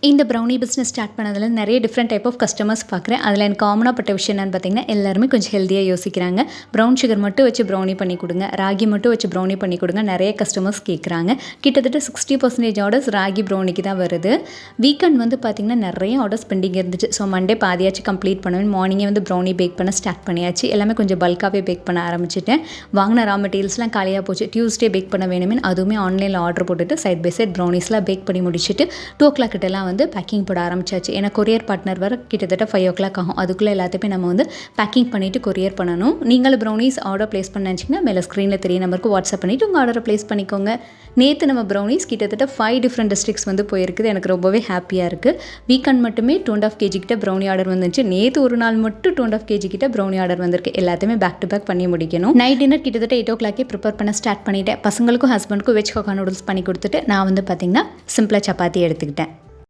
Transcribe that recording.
இந்த brownie business start பண்ணதில் நிறைய டிஃப்ரெண்ட் டைப் ஆஃப் கஸ்டமர்ஸ் பார்க்குறேன். அதில் எனக்கு காமனாக பட்ட விஷயம் என்னென்னு பார்த்தீங்கன்னா, எல்லாருமே கொஞ்சம் ஹெல்த்தியாக யோசிக்கிறாங்க. ப்ரௌன் சுகர் மட்டும் வச்சு ப்ரௌனி பண்ணி கொடுங்க, ராகி மட்டும் வச்சு ப்ரௌனி பண்ணி கொடுங்க, நிறைய கஸ்டமர்ஸ் கேட்குறாங்க. கிட்டத்தட்ட 60% ஆர்டர்ஸ் ராகி ப்ரௌனிக்கு தான் வருது. வீக்கெண்ட் வந்து பார்த்திங்கன்னா நிறைய ஆர்டர்ஸ் பெண்டிங் இருந்துச்சு. ஸோ மண்டே பாதியாச்சு கம்ப்ளீட் பண்ணுவேன். மார்னிங்கே வந்து ப்ரௌனி பேக் பண்ண ஸ்டார்ட் பண்ணியாச்சு. எல்லாமே கொஞ்சம் பல்காகவே பேக் பண்ண ஆரம்பிச்சிட்டேன். வாங்கின ரா மெட்டீரியல்ஸ்லாம் காலியாக போச்சு. டியூஸ்டே பேக் பண்ண வேணுமே அதுவுமே ஆன்லைனில் ஆர்டர் போட்டுட்டு சைட் பை சைட் ப்ரௌனிஸ்லாம் பேக் பண்ணி முடிச்சுட்டு 2 o'clock கிட்டலாம் வந்து பேக்கிங் போட ஆரம்பிச்சாச்சு. ஏன்னா கொரியர் பார்ட்னர் வர கிட்டத்தட்ட 5 o'clock ஆகும். அதுக்குள்ளே எல்லாத்தையுமே நம்ம வந்து பேக்கிங் பண்ணிவிட்டு கொரியர் பண்ணணும். நீங்களும் ப்ரௌனிஸ் ஆர்டர் ப்ளேஸ் பண்ண நினச்சிங்கன்னா மேலே ஸ்க்ரீனில் தெரிய நம்பருக்கு வாட்ஸ்அப் பண்ணிவிட்டு உங்கள் ஆர்டரை ப்ளேஸ் பண்ணிக்கோங்க. நேற்று நம்ம ப்ரௌனிஸ் கிட்டத்தட்ட 5 டிஃப்ரெண்ட் டிஸ்ட்ரிக்ஸ் வந்து போயிருக்குது. எனக்கு ரொம்பவே ஹாப்பியாக இருக்குது. வீக்கெண்ட் மட்டுமே 2.5 kg கிட்ட ப்ரௌனி ஆர்டர் வந்துச்சு. நேற்று ஒரு நாள் மட்டும் 2.5 kg கிட்ட ப்ரௌனி ஆர்டர் வந்திருக்கு. எல்லாத்தையுமே பேக் டு பேக் பண்ணி முடிக்கணும். நைட் டின்னர் கிட்டத்தட்ட 8 o'clock ப்ரிப்பேர் பண்ண ஸ்டார்ட் பண்ணிட்டேன். பசங்களுக்கும் ஹஸ்பண்டுக்கும் வெஜ் ஹக்கா நூடுல்ஸ் பண்ணி கொடுத்துட்டு நான் வந்து பார்த்திங்கன்னா சிம்பிளாக சப்பாத்தி எடுத்துக்கிட்டேன்.